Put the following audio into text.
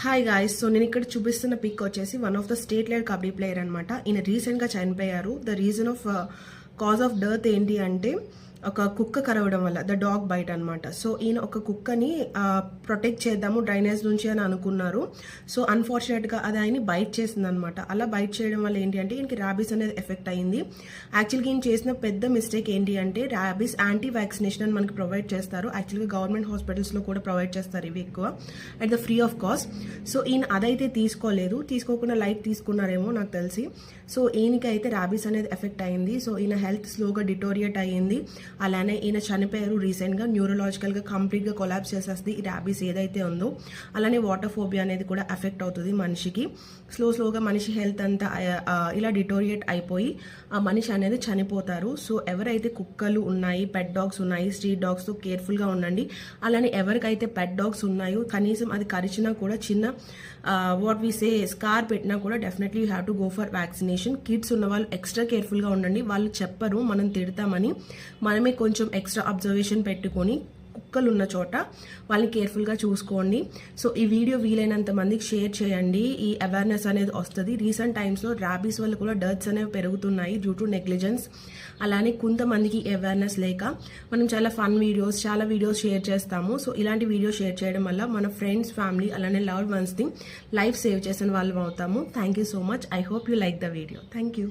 Hi guys. So నేను ఇక్కడ చూపిస్తున్న పిక్ వచ్చేసి one of the state level kabaddi player అనమాట. ఈయన రీసెంట్గా చనిపోయారు. The reason of cause of death ఏంటి అంటే ఒక కుక్క కరవడం వల్ల, ద డాగ్ బైట్ అనమాట. సో ఈయన ఒక కుక్కని ప్రొటెక్ట్ చేద్దాము డ్రైనేజ్ నుంచి అని అనుకున్నారు. సో అన్ఫార్చునేట్గా అది ఆయన్ని బైట్ చేసింది అనమాట. అలా బైట్ చేయడం వల్ల ఏంటి అంటే ఈయనకి ర్యాబీస్ అనేది ఎఫెక్ట్ అయింది. యాక్చువల్గా ఈయన చేసిన పెద్ద మిస్టేక్ ఏంటి అంటే ర్యాబీస్ యాంటీ వ్యాక్సినేషన్ అని మనకి ప్రొవైడ్ చేస్తారు. యాక్చువల్గా గవర్నమెంట్ హాస్పిటల్స్లో కూడా ప్రొవైడ్ చేస్తారు ఇవి ఎక్కువ at the free of cost. So ఈయన అదైతే తీసుకోలేదు, తీసుకోకుండా లైట్ తీసుకున్నారేమో నాకు తెలిసి. సో ఈయనకి అయితే ర్యాబీస్ అనేది ఎఫెక్ట్ అయింది. సో ఈయన హెల్త్ స్లోగా డిటోరియేట్ అయ్యింది. అలానే ఈయన చనిపోయారు రీసెంట్గా. న్యూరలాజికల్గా కంప్లీట్గా కొలాప్స్ చేసేస్తుంది ఈ ర్యాబీస్ ఏదైతే ఉందో. అలానే వాటర్ ఫోబియా అనేది కూడా ఎఫెక్ట్ అవుతుంది మనిషికి. స్లోగా మనిషి హెల్త్ అంతా ఇలా డిటోరియేట్ అయిపోయి ఆ మనిషి అనేది చనిపోతారు. సో ఎవరైతే కుక్కలు ఉన్నాయి, పెట్ డాగ్స్ ఉన్నాయి, స్ట్రీట్ డాగ్స్తో కేర్ఫుల్గా ఉండండి. అలానే ఎవరికైతే పెట్ డాగ్స్ ఉన్నాయో కనీసం అది కరిచినా కూడా చిన్న వాట్ వి సే స్కార్ పెట్టినా కూడా definitely you have to go for vaccination. Kids ఉన్న వాళ్ళు ఎక్స్ట్రా కేర్ఫుల్గా ఉండండి. వాళ్ళు చెప్పరు మనం తిడతామని, మనమే కొంచెం ఎక్స్ట్రా అబ్జర్వేషన్ పెట్టుకొని కుక్కలు ఉన్న చోట వాళ్ళని కేర్ఫుల్గా చూసుకోండి. సో ఈ వీడియో వీలైనంత మందికి షేర్ చేయండి. ఈ అవేర్నెస్ అనేది వస్తుంది. రీసెంట్ టైమ్స్లో ర్యాబీస్ వల్ల కూడా డెత్స్ అనేవి పెరుగుతున్నాయి డ్యూ టు నెగ్లిజెన్స్. అలానే కొంతమందికి అవేర్నెస్ లేక మనం చాలా ఫన్ వీడియోస్, చాలా వీడియోస్ షేర్ చేస్తాము. సో ఇలాంటి వీడియోస్ షేర్ చేయడం వల్ల మన ఫ్రెండ్స్, ఫ్యామిలీ అలానే లవ్డ్ వన్స్ని లైఫ్ సేవ్ చేసిన వాళ్ళం అవుతాము. Thank you so much. I hope you like the video. Thank you.